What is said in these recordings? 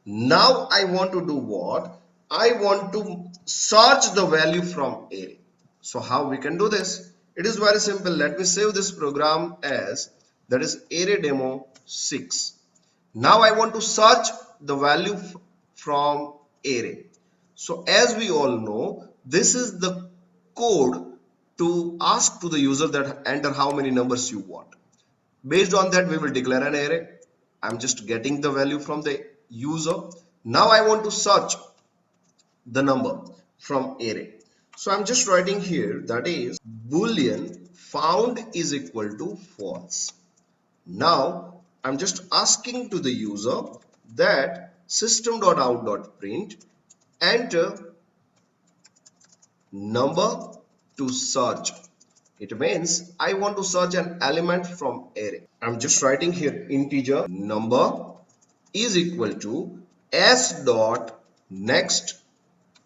Now I want to do what? I want to search the value from array. So how we can do this? It is very simple. Let me save this program as that is array demo 6. Now I want to search the value from array. So as we all know, this is the code to ask to the user that enter how many numbers you want. Based on that, we will declare an array. I'm just getting the value from the user. Now I want to search the number from array. So I'm just writing here that is boolean found is equal to false. Now I'm just asking to the user that system.out.print enter number to search. It means I want to search an element from array. I'm just writing here integer number is equal to s dot next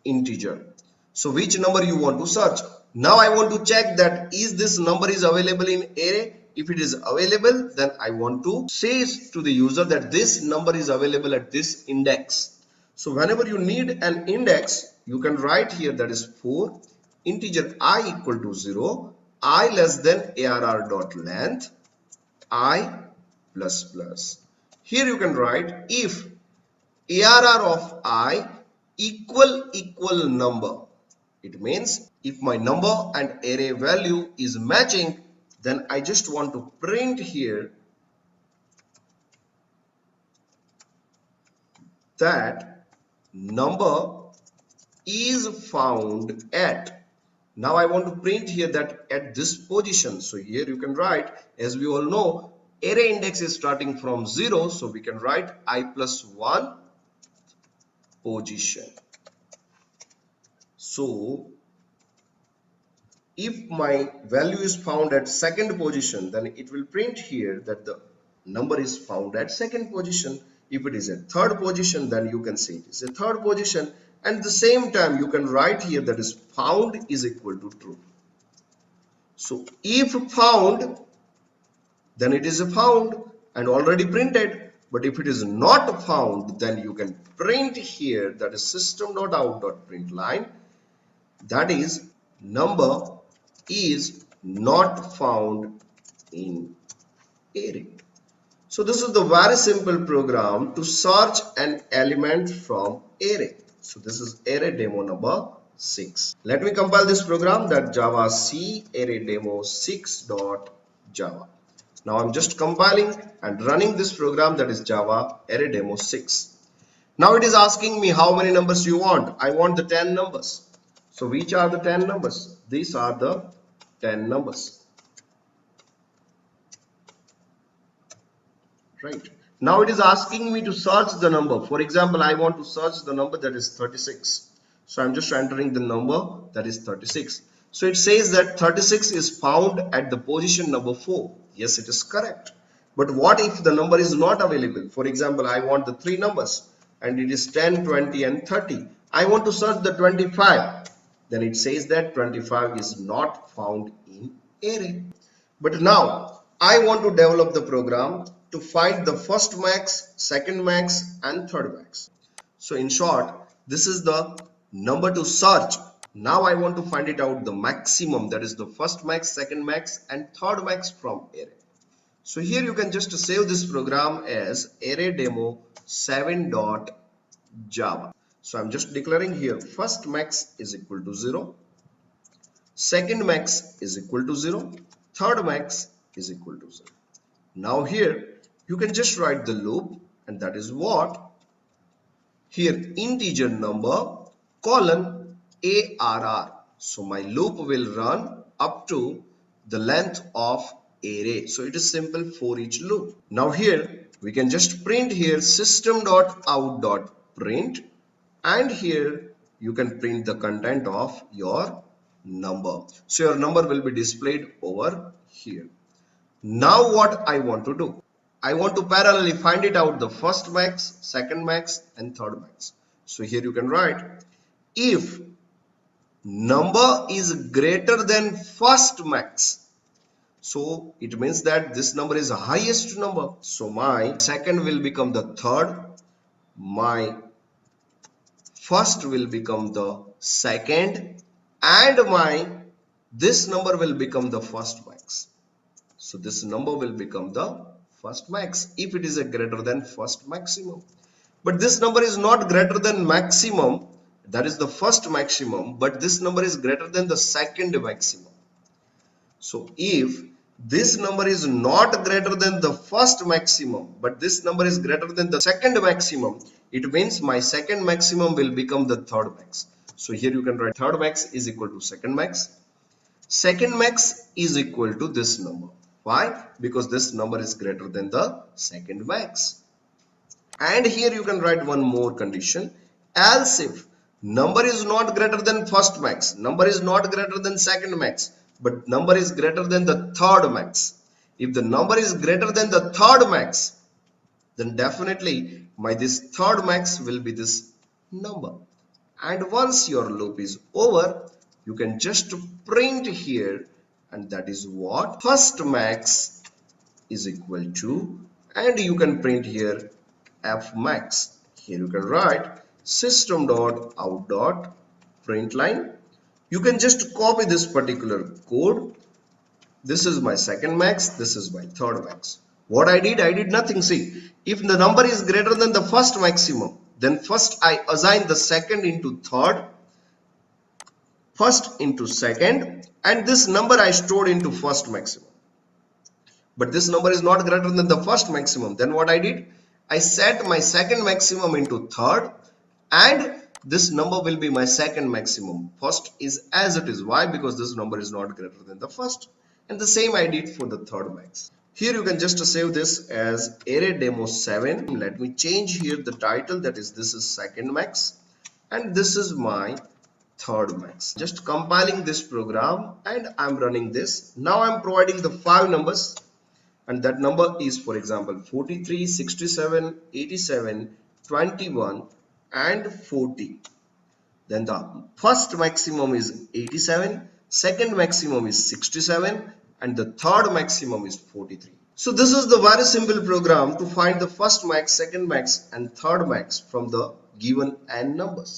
integer. So which number you want to search? Now I want to check that is this number is available in array. If it is available, then I want to say to the user that this number is available at this index. So whenever you need an index, you can write here that is for integer I equal to 0, I less than arr dot length, I plus plus. Here you can write if arr of I equal number. It means if my number and array value is matching, then I just want to print here that number is found at. Now I want to print here that at this position. So here you can write, as we all know, array index is starting from 0. So we can write I plus 1 position. So if my value is found at second position, then it will print here that the number is found at second position. If it is a third position, then you can say it is a third position. And at the same time, you can write here that is found is equal to true. So if found, then it is a found and already printed. But if it is not found, then you can print here that is system.out.println, that is number is not found in array. So this is the very simple program to search an element from array. So this is array demo number 6. Let me compile this program, that java c array demo 6.java. Now I'm just compiling and running this program, that is java array demo 6. Now it is asking me how many numbers you want. I want the 10 numbers. So which are the 10 numbers? These are the 10 numbers. Right. Now it is asking me to search the number. For example, I want to search the number that is 36. So I'm just entering the number that is 36. So it says that 36 is found at the position number 4. Yes, it is correct. But what if the number is not available? For example, I want the 3 numbers and it is 10, 20 and 30. I want to search the 25. Then it says that 25 is not found in array. But now I want to develop the program to find the first max, second max and third max. So in short, this is the number to search. Now I want to find it out the maximum, that is the first max, second max and third max from array. So here you can just save this program as array demo 7.java. So I'm just declaring here first max is equal to 0, second max is equal to 0, third max is equal to 0. Now here you can just write the loop, and that is what? Here integer number colon arr. So my loop will run up to the length of array. So it is simple for each loop. Now here we can just print here system.out.print, and here you can print the content of your number. So your number will be displayed over here. Now what I want to do? I want to parallelly find it out the first max, second max and third max. So here you can write if number is greater than first max. So it means that this number is the highest number. So my second will become the third my first will become the second, and my this number will become the first max. So this number will become the first max if it is a greater than first maximum. But this number is not greater than maximum, that is the first maximum, but this number is greater than the second maximum. So if this number is not greater than the first maximum, but this number is greater than the second maximum, it means my second maximum will become the third max. So here you can write third max is equal to second max. Second max is equal to this number. Why? Because this number is greater than the second max. And here you can write one more condition. Else if number is not greater than first max, number is not greater than second max, but number is greater than the third max. If the number is greater than the third max, then definitely my this third max will be this number. And once your loop is over, you can just print here, and that is what first max is equal to, and you can print here f max. Here you can write system.out.println. You can just copy this particular code. This is my second max, this is my third max. What I did nothing. See, if the number is greater than the first maximum, then first I assign the second into third, first into second, and this number I stored into first maximum. But this number is not greater than the first maximum. Then what I did? I set my second maximum into third, and this number will be my second maximum. First is as it is. Why? Because this number is not greater than the first. And the same I did for the third max. Here you can just save this as array demo 7. Let me change here the title, that is this is second max and this is my third max. Just compiling this program and I'm running this. Now I'm providing the 5 numbers, and that number is, for example, 43, 67, 87, 21 and 40. Then the first maximum is 87, second maximum is 67 and the third maximum is 43. So this is the very simple program to find the first max, second max and third max from the given n numbers.